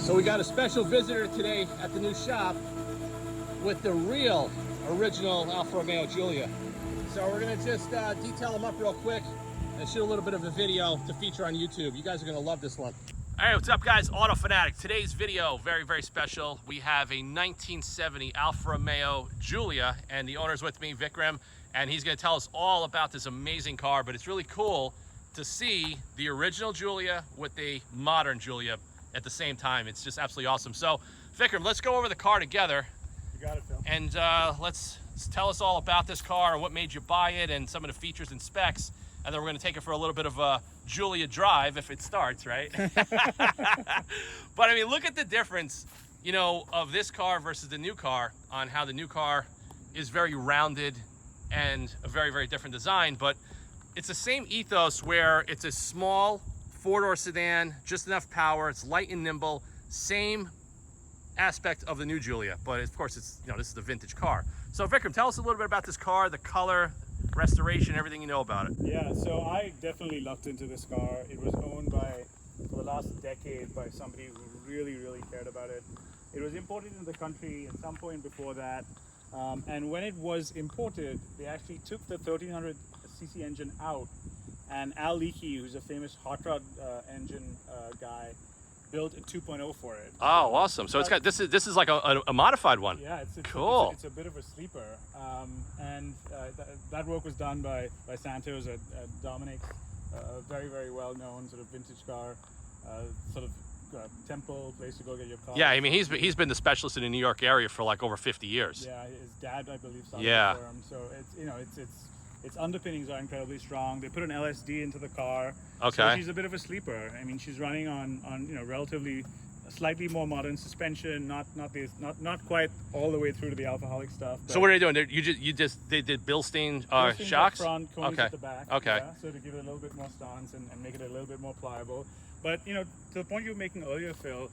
So we got a special visitor today at the new shop with the real original Alfa Romeo Giulia. So we're gonna just detail them up real quick and shoot a little bit of a video to feature on YouTube. You guys are gonna love this one. All right, what's up guys? Auto Fanatic. Today's video, very, very special. We have a 1970 Alfa Romeo Giulia, and the owner's with me, Vikram, and he's gonna tell us all about this amazing car, but it's really cool to see the original Giulia with the modern Giulia at the same time. It's just absolutely awesome. So, Vikram, let's go over the car together. You got it, Phil. And let's tell us all about this car and what made you buy it and some of the features and specs. And then we're going to take it for a little bit of a Giulia drive if it starts, right? But I mean, look at the difference, you know, of this car versus the new car, on how the new car is very rounded and a very, very different design. But it's the same ethos where it's a small four-door sedan, just enough power, it's light and nimble, same aspect of the new Giulia, but of course it's, you know, this is the vintage car. So Vikram, tell us a little bit about this car, the color, restoration, everything you know about it. Yeah, so I definitely lucked into this car. It was owned by, for the last decade, by somebody who really, really cared about it. It was imported into the country at some point before that, and when it was imported, they actually took the 1300cc engine out, and Al Leakey, who's a famous hot rod engine guy, built a 2.0 for it. Oh, awesome! So it's got this is like a modified one. Yeah, it's cool. It's a bit of a sleeper, and that work was done by Santos at Dominic's, a very, very well known sort of vintage car, sort of temple place to go get your car. Yeah, I mean he's been the specialist in the New York area for like over 50 years. Yeah, his dad, I believe, started yeah. the firm. So it's, you know, its underpinnings are incredibly strong. They put an LSD into the car. Okay. So she's a bit of a sleeper. I mean, she's running on you know, relatively slightly more modern suspension, not quite all the way through to the Alfaholic stuff. So what are they doing? They did Bilstein shocks? Up front, cones okay. at the back. Okay. Yeah, so to give it a little bit more stance and make it a little bit more pliable. But you know, to the point you were making earlier, Phil,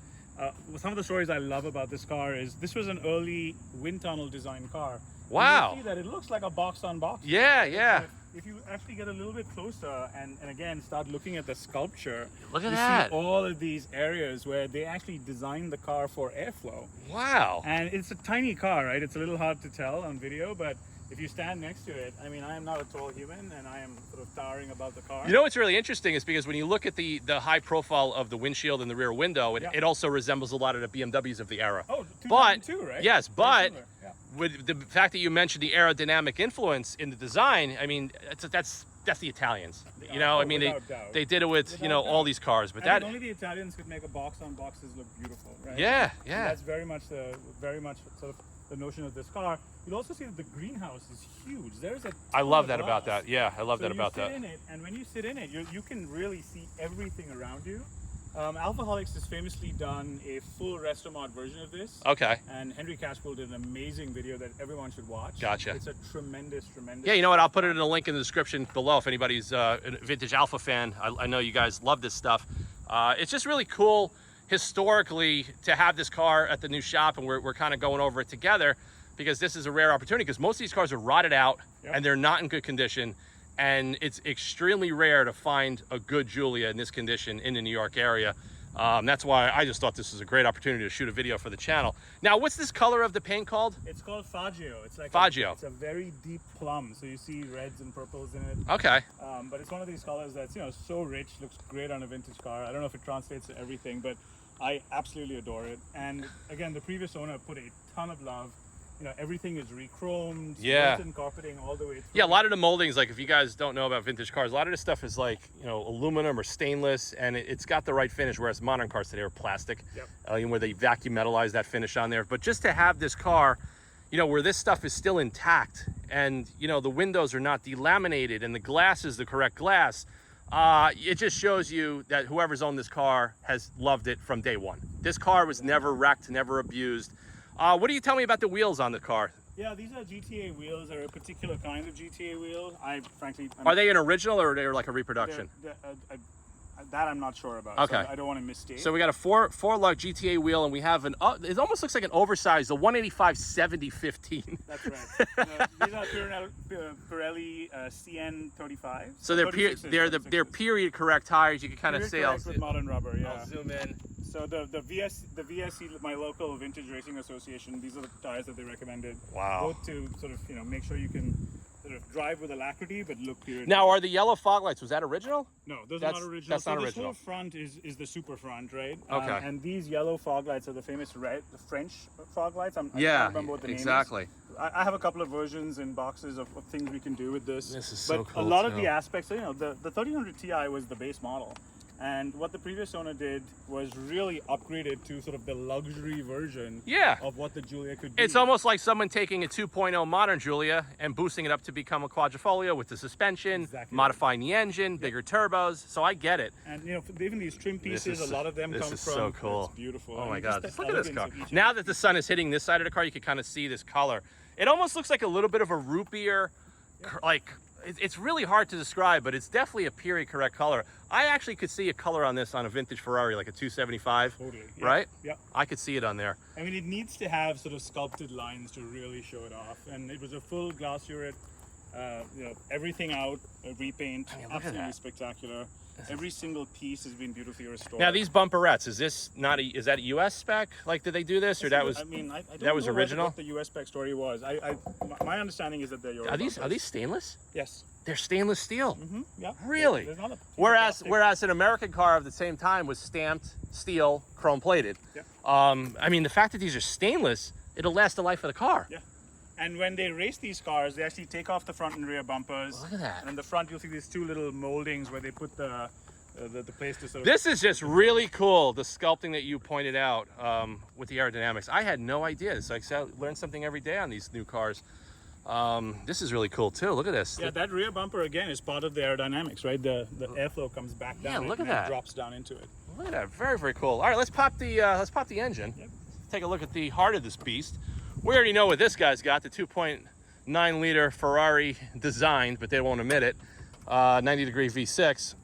some of the stories I love about this car is this was an early wind tunnel design car. Wow. You see that it looks like a box-on-box. Yeah, yeah. If you actually get a little bit closer and again start looking at the sculpture, look at you that. See all of these areas where they actually designed the car for airflow. Wow. And it's a tiny car, right? It's a little hard to tell on video, but if you stand next to it, I mean, I am not a tall human and I am sort of towering above the car. You know what's really interesting is because when you look at the high profile of the windshield and the rear window, it also resembles a lot of the BMWs of the era. Oh, 2002, right? Yes, but yeah. with the fact that you mentioned the aerodynamic influence in the design, I mean, that's the Italians. You know, I mean, they did it with, you know, all these cars, but that only the Italians could make a box on boxes look beautiful, right? Yeah, and yeah. that's very much sort of the notion of this car. You'll also see that the greenhouse is huge. There's a I love that about that. Yeah, I love that about that. So you sit in it, and when you sit in it, you can really see everything around you. Alfaholics has famously done a full resto mod version of this. Okay. And Henry Catchpole did an amazing video that everyone should watch. Gotcha. It's a tremendous. Yeah, you know what? I'll put it in a link in the description below if anybody's a vintage Alfa fan. I know you guys love this stuff. It's just really cool historically to have this car at the new shop, and we're kind of going over it together because this is a rare opportunity because most of these cars are rotted out and they're not in good condition. And it's extremely rare to find a good Giulia in this condition in the New York area. That's why I just thought this was a great opportunity to shoot a video for the channel. Now, what's this color of the paint called? It's called Faggio. It's like Faggio. It's a very deep plum, so you see reds and purples in it. Okay. But it's one of these colors that's, you know, so rich, looks great on a vintage car. I don't know if it translates to everything, but I absolutely adore it. And again, the previous owner put a ton of love. You know, everything is re-chromed, built-in carpeting all the way through. Yeah, a lot of the moldings, like if you guys don't know about vintage cars, a lot of this stuff is like, you know, aluminum or stainless, and it's got the right finish, whereas modern cars today are plastic, where they vacuum metalize that finish on there. But just to have this car, you know, where this stuff is still intact, and, you know, the windows are not delaminated, and the glass is the correct glass, it just shows you that whoever's owned this car has loved it from day one. This car was never wrecked, never abused. What do you tell me about the wheels on the car? Yeah, these are GTA wheels. They're a particular kind of GTA wheel. Are they an original or are they like a reproduction? That I'm not sure about. Okay. So I don't want to mistake. So we got a four lug GTA wheel, and we have it almost looks like an oversized, the 185 7015. That's right. These are Pirelli CN35. So they're period correct tires. You can kind of see. With modern rubber. Yeah. I'll zoom in So the VSC, my local vintage racing association, these are the tires that they recommended. Wow. Both to sort of make sure you can sort of drive with alacrity but look period. Now, are the yellow fog lights, was that original? No, those are not original. That's not so original. This whole front is the super front, right? Okay. And these yellow fog lights are the famous the French fog lights. I Yeah, can't remember what the exactly. name is. I have a couple of versions in boxes of things we can do with this. This is so but cool, a lot too. of the aspects, the 1300 Ti was the base model. And what the previous owner did was really upgrade it to sort of the luxury version of what the Giulia could be. It's almost like someone taking a 2.0 modern Giulia and boosting it up to become a quadrifoglio with the suspension, modifying the engine, bigger turbos. So I get it. And even these trim pieces, a lot of them come from. This is so cool. It's beautiful. Oh my God! God! Look at this car. Now that the sun is hitting this side of the car, you can kind of see this color. It almost looks like a little bit of a roopier, like. It's really hard to describe, but it's definitely a period correct color. I actually could see a color on this on a vintage Ferrari, like a 275. Totally. Yeah. Right? Yeah. I could see it on there. I mean, it needs to have sort of sculpted lines to really show it off. And it was a full glass urette, everything out, a repaint, absolutely spectacular. Every single piece has been beautifully restored. Now these bumperettes, is that a US spec? Like, did they do this, or that was? I mean, I don't that was know original. what the US spec story was. My understanding is that they're Euro Are these bumpers. stainless? Yes. They're stainless steel. Mm-hmm. Yeah. Really? There's not a Whereas an American car of the same time was stamped steel, chrome plated. Yeah. I mean, the fact that these are stainless, it'll last the life of the car. Yeah. And when they race these cars, they actually take off the front and rear bumpers. Look at that. And in the front, you'll see these two little moldings where they put the place to sort of. This is just really cool, the sculpting that you pointed out with the aerodynamics. I had no idea. It's like I learn something every day on these new cars. This is really cool too. Look at this. Yeah, that rear bumper again is part of the aerodynamics, right? The airflow comes back down. Yeah, look at and that. Drops down into it. Look at that. Very, very cool. All right, let's pop the engine. Yep. Take a look at the heart of this beast. We already know what this guy's got, the 2.9 liter Ferrari designed, but they won't admit it. 90-degree V6.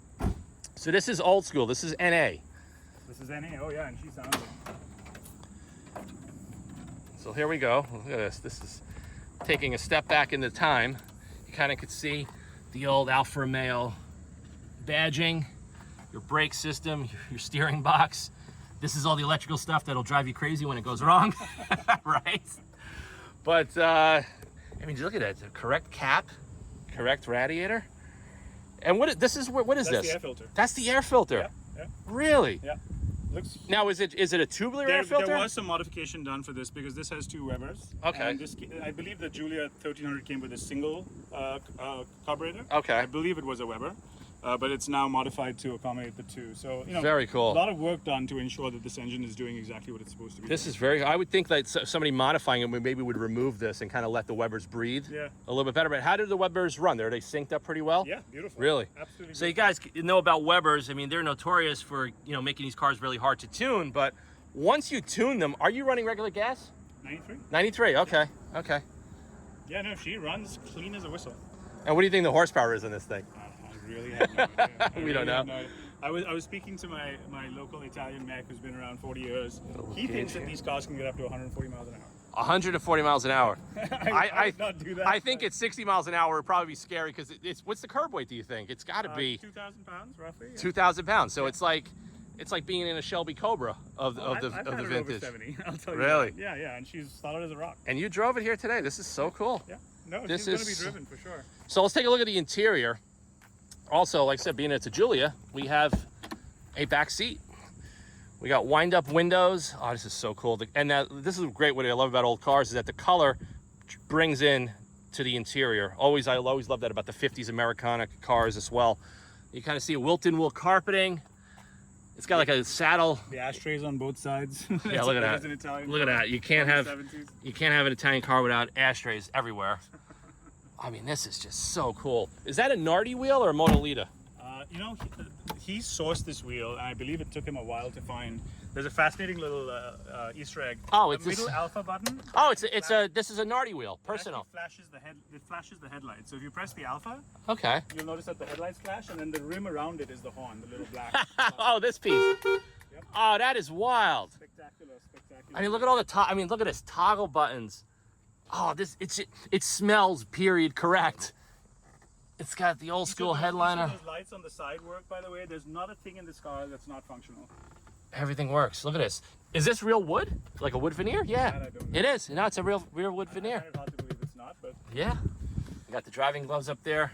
So this is old school. This is NA. This is NA. Oh yeah, and she sounds it. So here we go. Look at this. This is taking a step back into time. You kind of could see the old Alfa Romeo badging, your brake system, your steering box. This is all the electrical stuff that'll drive you crazy when it goes wrong, right? But I mean, look at that. The correct cap, correct radiator. And what is this? That's this? the air filter. That's the air filter. Yeah. Yeah. Really? Yeah. Looks. Now, is it a tubular air filter? There was some modification done for this because this has two Webers. Okay. And this, I believe the Giulia 1300 came with a single carburetor. Okay. I believe it was a Weber, but it's now modified to accommodate the two. So very cool. A lot of work done to ensure that this engine is doing exactly what it's supposed to be. This is very. I would think that somebody modifying it maybe would remove this and kind of let the Webers breathe a little bit better. But how did the Webers run? Are they synced up pretty well? Yeah, beautiful. Really? Absolutely. So you guys know about Webers. I mean, they're notorious for making these cars really hard to tune. But once you tune them, are you running regular gas? 93. 93. Okay. Okay. Yeah, no, she runs clean as a whistle. And what do you think the horsepower is in this thing? I really have no idea. We don't know. have no idea. I was speaking to my local Italian mech who's been around 40 years. He thinks that these cars can get up to 140 miles an hour. 140 miles an hour. I would not do that. I think at 60 miles an hour it would probably be scary because what's the curb weight, do you think? It's got to be 2,000 pounds roughly. Yeah. 2,000 pounds. So it's like being in a Shelby Cobra of the I've had vintage. Over 70. I'll tell you. Really? That. Yeah, and she's solid as a rock. And you drove it here today. This is so cool. Yeah. No, This she's going to is- be driven for sure. So let's take a look at the interior. Also, like I said, being it's a Giulia, we have a back seat. We got wind-up windows. Oh, this is so cool. And this is great. What I love about old cars is that the color brings in to the interior. I always love that about the 50s Americana cars as well. You kind of see Wilton wool carpeting. It's got like a saddle. The ashtrays on both sides. Yeah, look at that. An Italian Look at that. You can't have 70s. an Italian car without ashtrays everywhere. I mean, this is just so cool. Is that a Nardi wheel or a Monolita? He sourced this wheel, and I believe it took him a while to find. There's a fascinating little Easter egg. Oh, the it's this- middle Alpha button. Oh, this is a Nardi wheel, personal. It flashes It flashes the headlight. So if you press the Alpha, Okay. you'll notice that the headlights flash, and then the rim around it is the horn, the little black. Oh, this piece. Oh, that is wild. Spectacular. I mean, look at all the look at this toggle buttons. Oh, it smells period correct. It's got the old school headliner. Those lights on the side work, by the way. There's not a thing in this car that's not functional. Everything works. Look at this. Is this real wood? Like a wood veneer? Yeah, That I don't know. it is. No, it's a real wood I veneer. find it hard to believe it's not, but Yeah. You got the driving gloves up there.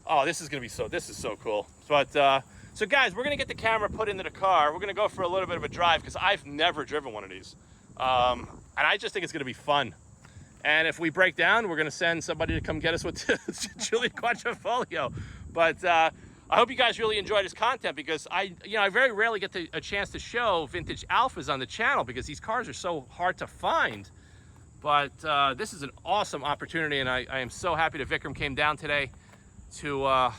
Oh, this is so cool. But, so guys, we're gonna get the camera put into the car. We're gonna go for a little bit of a drive because I've never driven one of these. And I just think it's gonna be fun. And if we break down, we're gonna send somebody to come get us with Giulia Quattrofoglio. But I hope you guys really enjoy this content because I very rarely get a chance to show vintage Alfas on the channel because these cars are so hard to find. But this is an awesome opportunity, and I am so happy that Vikram came down today to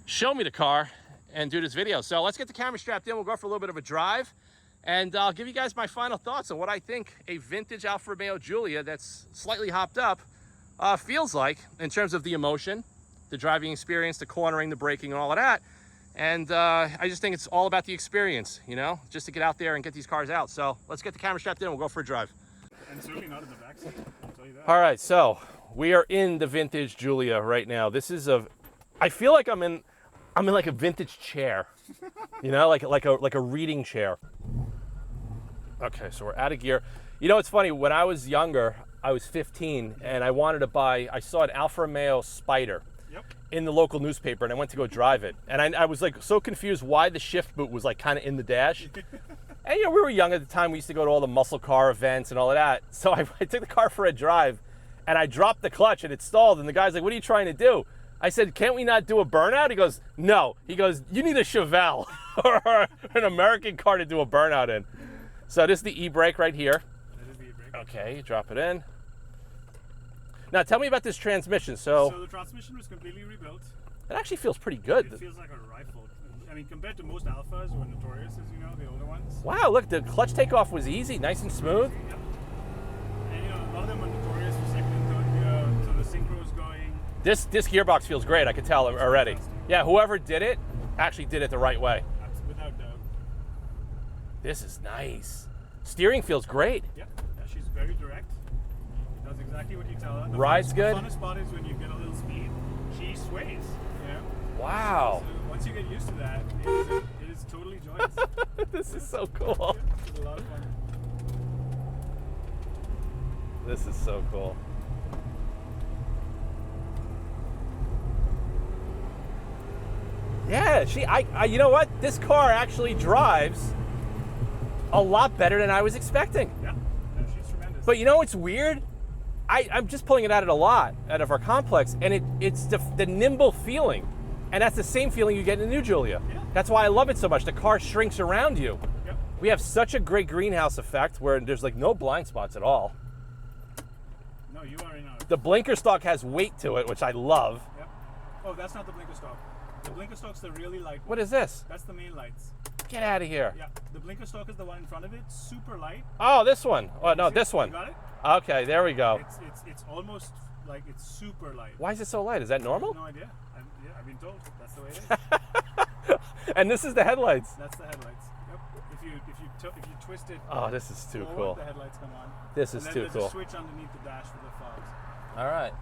show me the car and do this video. So let's get the camera strapped in. We'll go for a little bit of a drive, and I'll give you guys my final thoughts on what I think a vintage Alfa Romeo Giulia that's slightly hopped up feels like in terms of the emotion, the driving experience, the cornering, the braking, and all of that. And I just think it's all about the experience, you know, just to get out there and get these cars out. So let's get the camera strapped in and we'll go for a drive. and certainly not in the backseat. I'll tell you that. All right, so we are in the vintage Giulia right now. This is I feel like I'm in like a vintage chair, you know, like a reading chair. Okay, so we're out of gear. You know, it's funny, when I was younger, I was 15 and I wanted to I saw an Alfa Romeo Spider in the local newspaper and I went to go drive it. And I was like so confused why the shift boot was like kind of in the dash. And you know, we were young at the time. We used to go to all the muscle car events and all of that. So I took the car for a drive and I dropped the clutch and it stalled. And the guy's like, "What are you trying to do?" I said, "Can't we not do a burnout?" He goes, "No." He goes, "You need a Chevelle or an American car to do a burnout in." So this is the e-brake right here. That is the e-brake. Okay, drop it in. Now tell me about this transmission. So the transmission was completely rebuilt. It actually feels pretty good. It feels like a rifle. I mean, compared to most Alphas who are notorious, as you know, the older ones. Wow, look, the clutch takeoff was easy, nice and smooth. Yeah. And you know, a lot of them are notorious for second and third gear, so the synchro's going. This gearbox feels great, I can tell already. Yeah, whoever did it actually did it the right way. That's without doubt. This is nice. Steering feels great. Yeah, she's very direct. Does exactly what you tell her. Ride's good. The funnest part is when you get a little speed, she sways. Yeah. Wow. So once you get used to that, it is totally joyous. This is so cool. Yeah, it's a lot of fun. This is so cool. Yeah, you know what? This car actually drives a lot better than I was expecting. Yeah, no, she's tremendous. But you know what's weird? I'm just pulling it out of our complex, and it's the nimble feeling. And that's the same feeling you get in the new Giulia. Yeah. That's why I love it so much. The car shrinks around you. Yep. We have such a great greenhouse effect where there's like no blind spots at all. No, you are in a... The blinker stock has weight to it, which I love. Yep. Oh, that's not the blinker stock. The blinker stock's the really light one. What is this? That's the main lights. Get out of here. Yeah, the blinker stock is the one in front of it, super light. Oh, this one. Oh, no, this one. You got it? Okay, there we go. It's almost like it's super light. Why is it so light? Is that normal? No idea. I've been told that's the way it is. And this is the headlights. That's the headlights. Yep. If you twist it. Oh, this is too forward, cool. The headlights come on. This is and then too there's cool. a switch underneath the dash for the fogs. All right.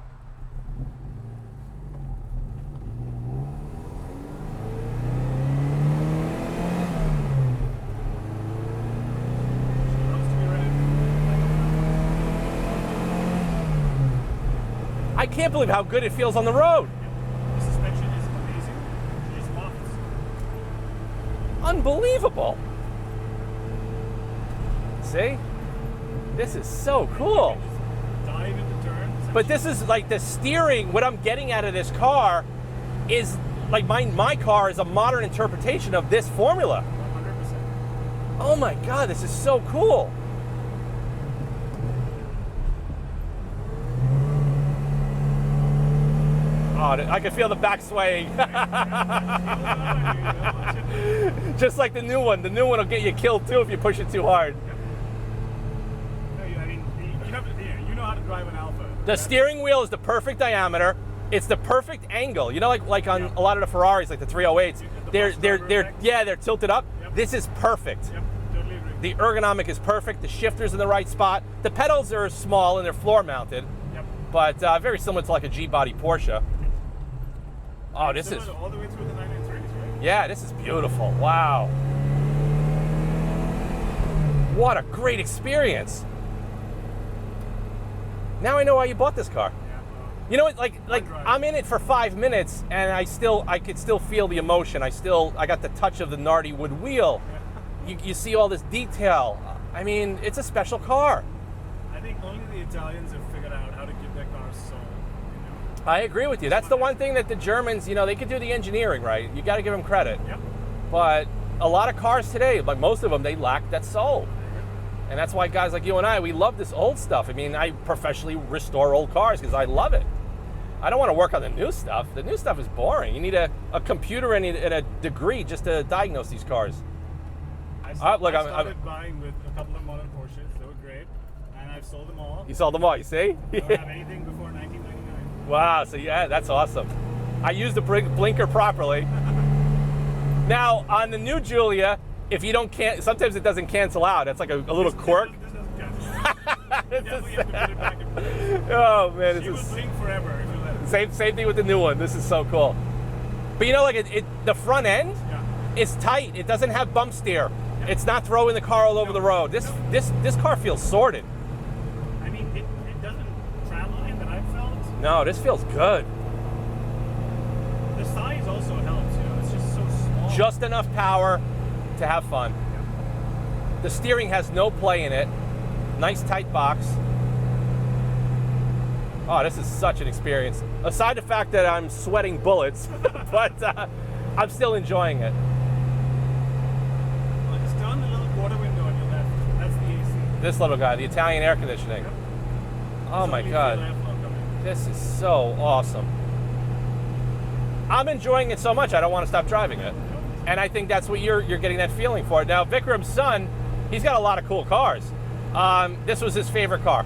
She loves to be ready. I can't believe how good it feels on the road. The suspension is amazing. She just wafts. Unbelievable. See? This is so cool. You can just dive into turns. But this is like the steering, what I'm getting out of this car is like my car is a modern interpretation of this formula. 100%. Oh my God, this is so cool. Oh, I can feel the back swaying. Just like the new one. The new one will get you killed too if you push it too hard. No, I mean, you know how to drive an Alfa. The steering wheel is the perfect diameter. It's the perfect angle. You know, like on a lot of the Ferraris, like the 308s, they're tilted up. Yep. This is perfect. Yep, totally agree. The ergonomic is perfect. The shifter's in the right spot. The pedals are small and they're floor mounted, Yep. but very similar to like a G-body Porsche. Oh, this is, all the way through the 993s, right? yeah, this is beautiful. Wow. What a great experience. Now I know why you bought this car. You know what, like I'm in it for 5 minutes and I could still feel the emotion. I got the touch of the Nardi wood wheel. You see all this detail. I mean, it's a special car. I think only the Italians have figured out how to give their cars soul. You know? I agree with you. That's the one thing that the Germans, they could do the engineering right. You got to give them credit. Yep. But a lot of cars today, like most of them, they lack that soul. And that's why guys like you and I, we love this old stuff. I mean, I professionally restore old cars because I love it. I don't want to work on the new stuff. The new stuff is boring. You need a computer and a degree just to diagnose these cars. I started buying with a couple of modern Porsches. They were great. And I've sold them all. You sold them all, you see? I don't have anything before 1999. Wow, so yeah, that's awesome. I used the blinker properly. Now, on the new Giulia, if you don't sometimes it doesn't cancel out. It's like a little quirk. This doesn't cancel. You definitely have to put it back in place. Oh man, It will blink forever if you let it. Same thing with the new one. This is so cool. But the front end is tight. It doesn't have bump steer. Yeah. It's not throwing the car all over the road. This car feels sorted. I mean, it doesn't travel in that I've felt. No, this feels good. The size also helps. It's just so small. Just enough power to have fun. Yeah. The steering has no play in it. Nice tight box. Oh, this is such an experience. Aside the fact that I'm sweating bullets, but I'm still enjoying it. Well, just turn the little quarter window on your left. That's the AC. This little guy, the Italian air conditioning. Yep. Oh my God. This is so awesome. I'm enjoying it so much, I don't want to stop driving it. And I think that's what you're getting that feeling for. Now, Vikram's son, he's got a lot of cool cars. This was his favorite car.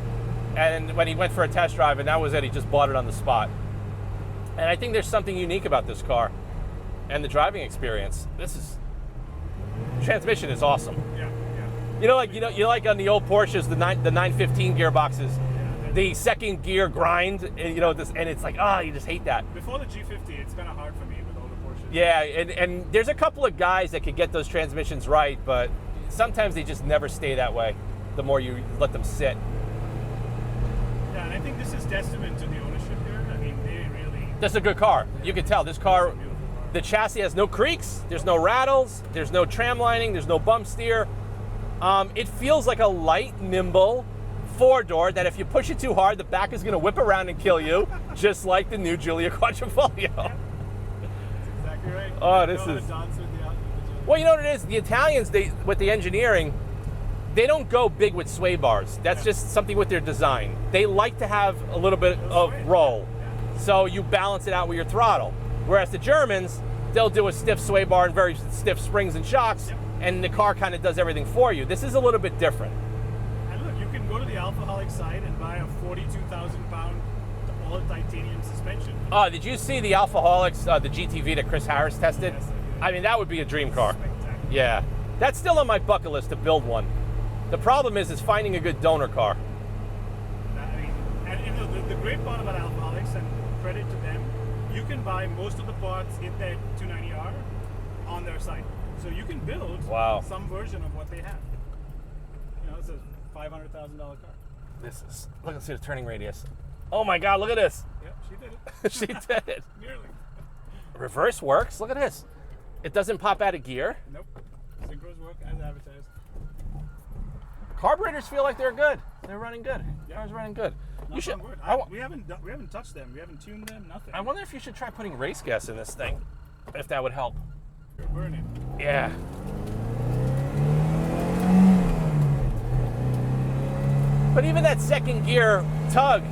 And when he went for a test drive, and that was it, he just bought it on the spot. And I think there's something unique about this car and the driving experience. Transmission is awesome. Yeah. You like on the old Porsches, the 915 gearboxes, the second gear grind, and and it's like, you just hate that. Before the G50, it's kind of hard for me with all the Porsches. Yeah, and there's a couple of guys that could get those transmissions right, but sometimes they just never stay that way the more you let them sit. Yeah, and I think this is testament to the ownership here. I mean, they really... This is a good car. You can tell this car, the chassis has no creaks, there's no rattles, there's no tram lining, there's no bump steer. It feels like a light, nimble four-door that if you push it too hard, the back is going to whip around and kill you, just like the new Giulia Quadrifoglio. Yeah. That's exactly right. Oh, this is... Well, you know what it is? The Italians, with the engineering, they don't go big with sway bars. That's just something with their design. They like to have a little bit of roll. So you balance it out with your throttle. Whereas the Germans, they'll do a stiff sway bar and very stiff springs and shocks, and the car kind of does everything for you. This is a little bit different. And look, you can go to the Alfaholic site and buy a 42,000 pound all titanium suspension. Oh, did you see the Alfaholics, the GTV that Chris Harris tested? Yes, I mean, that would be a dream car. Spectacular. Yeah. That's still on my bucket list to build one. The problem is finding a good donor car. I mean, and the great part about Alfaholics, and credit to them, you can buy most of the parts in their 290R on their site. So you can build some version of what they have. It's a $500,000 car. Let's see the turning radius. Oh my God, look at this. Yep, she did it. She did it. Nearly. Reverse works, look at this. It doesn't pop out of gear. Nope. Synchros work as advertised. Carburetors feel like they're good. They're running good. Yeah. Car's running good. We haven't touched them. We haven't tuned them. Nothing. I wonder if you should try putting race gas in this thing, if that would help. You're burning. Yeah. But even that second gear tug,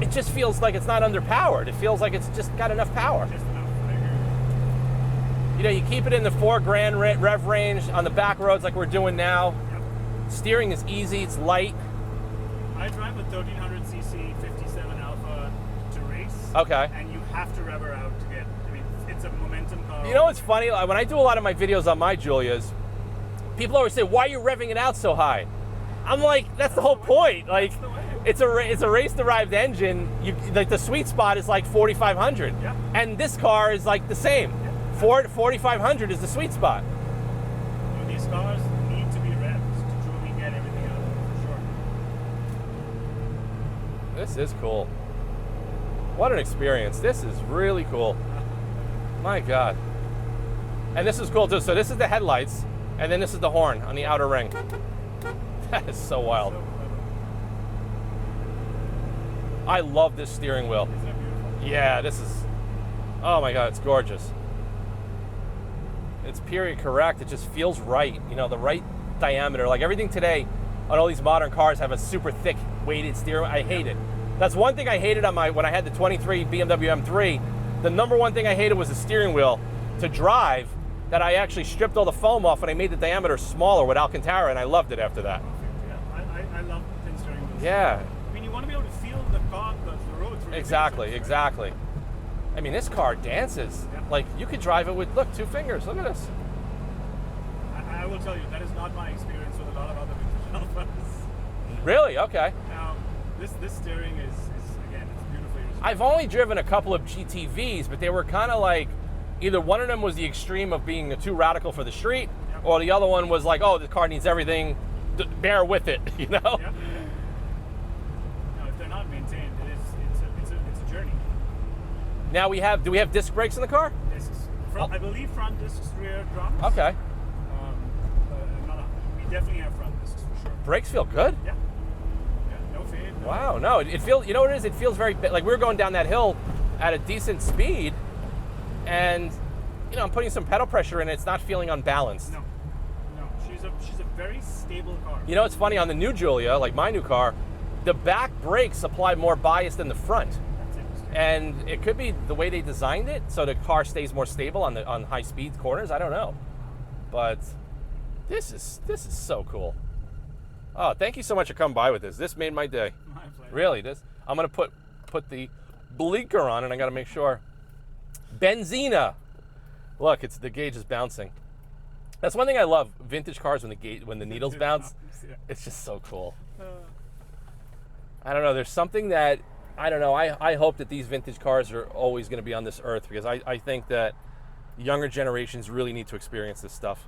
it just feels like it's not underpowered. It feels like it's just got enough power. Just enough. I agree. You keep it in the 4 grand rev range on the back roads like we're doing now. Yep. Steering is easy, it's light. I drive a 1300cc 57 Alfa to race. Okay. And you have to rev her out to get, it's a momentum car. You know what's funny? When I do a lot of my videos on my Giulias, people always say, why are you revving it out so high? I'm like, that's the whole point. Like, it's a race-derived engine. The sweet spot is like 4,500. Yeah. And this car is like the same. Yeah. 4,500 is the sweet spot. These cars need to be revved This is cool. What an experience. This is really cool. My God. And this is cool too. So this is the headlights, and then this is the horn on the outer ring. That is so wild. I love this steering wheel. Isn't it beautiful? Yeah, this is, oh my God, it's gorgeous. It's period correct. It just feels right. You know, the right diameter. Like everything today on all these modern cars have a super thick weighted steering wheel. I hate it. That's one thing I hated on when I had the 23 BMW M3. The number one thing I hated was the steering wheel to drive, that I actually stripped all the foam off and I made the diameter smaller with Alcantara, and I loved it after that. Yeah, I love thin steering wheels. Yeah. I mean, you want to be able to feel the car, the road through. Exactly, exactly. I mean, this car dances. Yeah. Like, you could drive it with, look, 2 fingers. Look at this. I will tell you, that is not my experience with a lot of other vintage Alfas. Really? Okay. Now, this steering is again, it's beautifully. I've only driven a couple of GTVs, but they were kind of like, either one of them was the extreme of being too radical for the street, Yep. or the other one was like, oh, this car needs everything, bear with it, you know? Yep. No, if they're not maintained, it's a journey. Now do we have disc brakes in the car? Discs. I believe front discs, rear drums. Okay. We definitely have front discs for sure. Brakes feel good? Yeah. Yeah, no fade. No. Wow, no, it feels, you know what it is? It feels very, like we were going down that hill at a decent speed, and, you know, I'm putting some pedal pressure in it, it's not feeling unbalanced. No. She's a very stable car. You know, it's funny, on the new Giulia, like my new car, the back brakes apply more bias than the front. That's interesting. And it could be the way they designed it, so the car stays more stable on high speed corners. I don't know, but this is so cool. Oh, thank you so much for coming by with this. This made my day. My pleasure. Really, I'm gonna put the blinker on, and I gotta make sure. Benzina. Look, the gauge is bouncing. That's one thing I love, vintage cars when the needles bounce. Yeah. It's just so cool. I don't know, there's something that, I don't know, I hope that these vintage cars are always going to be on this earth, because I think that younger generations really need to experience this stuff.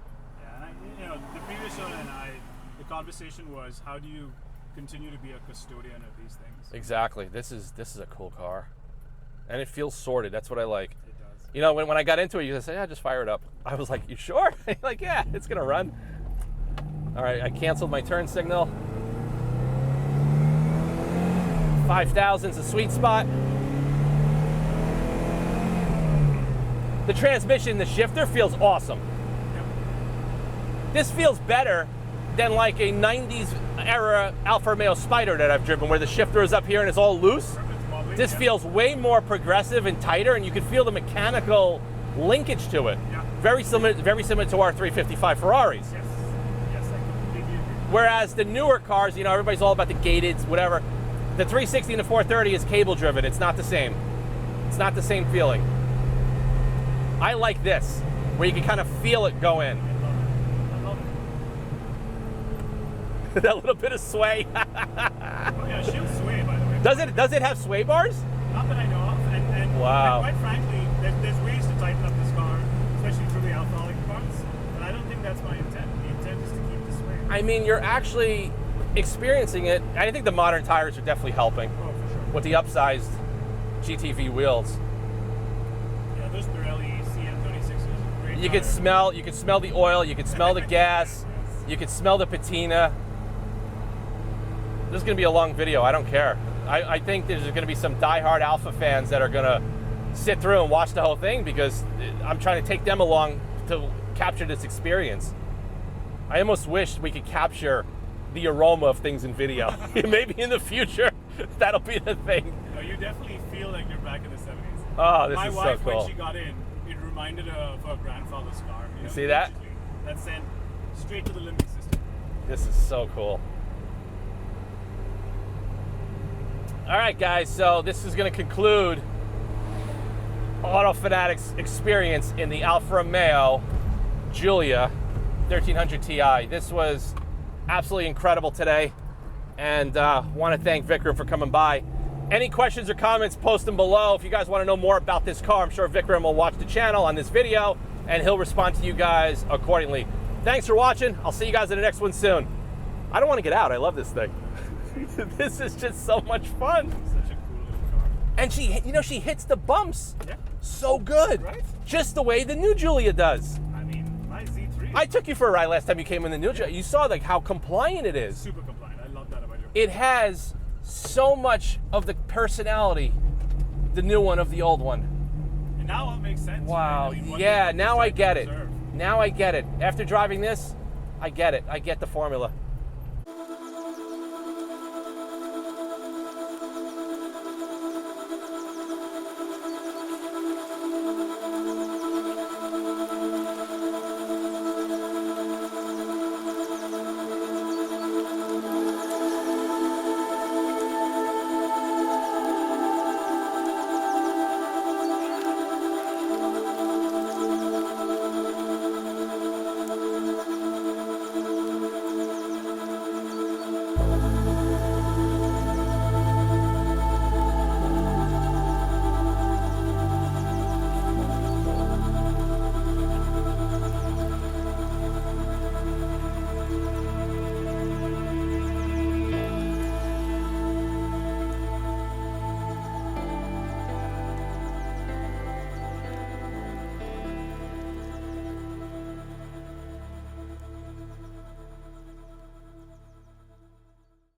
Yeah, and the previous owner and I, the conversation was, how do you continue to be a custodian of these things? Exactly. This is a cool car. And it feels sorted. That's what I like. It does. You know, when I got into it, you said, yeah, just fire it up. I was like, you sure? Like, yeah, it's going to run. All right, I canceled my turn signal. 5,000's a sweet spot. The transmission, the shifter feels awesome. Yep. This feels better than like a 90s era Alfa Romeo Spider that I've driven, where the shifter is up here and it's all loose. It's wobbly, This yeah. feels way more progressive and tighter, and you can feel the mechanical linkage to it. Yeah. Very similar to our 355 Ferraris. Yes, I completely agree. Whereas the newer cars, you know, everybody's all about the gated, whatever. The 360 and the 430 is cable driven. It's not the same. It's not the same feeling. I like this, where you can kind of feel it go in. I love it. That little bit of sway. Oh, yeah, she'll sway, by the way. Does it have sway bars? Not that I know of. And Wow. quite frankly, there's ways to tighten up this car, especially through the alcoholic parts. But I don't think that's my intent. The intent is to keep the sway. I mean, you're actually experiencing it. I think the modern tires are definitely helping Oh, for sure. with the upsized GTV wheels. Yeah, those Pirelli CM36s are great. You could tires. smell the oil, you could smell the gas, you could smell the patina. This is gonna be a long video, I don't care. I think there's gonna be some diehard Alfa fans that are gonna sit through and watch the whole thing, because I'm trying to take them along to capture this experience. I almost wish we could capture the aroma of things in video. Maybe in the future, that'll be the thing. No, you definitely feel like you're back in the 70s. Oh, this My is so wife, cool. when she got in, it reminded her of her grandfather's car. You know, see that? literally. That sent straight to the limbic system. This is so cool. All right, guys, so this is going to conclude Auto Fanatics experience in the Alfa Romeo Giulia 1300 Ti. This was absolutely incredible today, and want to thank Vikram for coming by. Any questions or comments, post them below. If you guys want to know more about this car, I'm sure Vikram will watch the channel on this video, and he'll respond to you guys accordingly. Thanks for watching. I'll see you guys in the next one soon. I don't want to get out. I love this thing. This is just so much fun. Such a cool little car. And she hits the bumps Yeah. so good. Right? Just the way the new Giulia does. I mean, my Z3 I took you for a ride last time you came in the new Giulia. You saw like how compliant it is. super compliant. I love that about your car. It has so much of the personality, the new one of the old one. And now it makes sense. Wow. right? I mean, what Yeah, did now I Sedan get it. deserve? Now I get it. After driving this, I get it. I get the formula.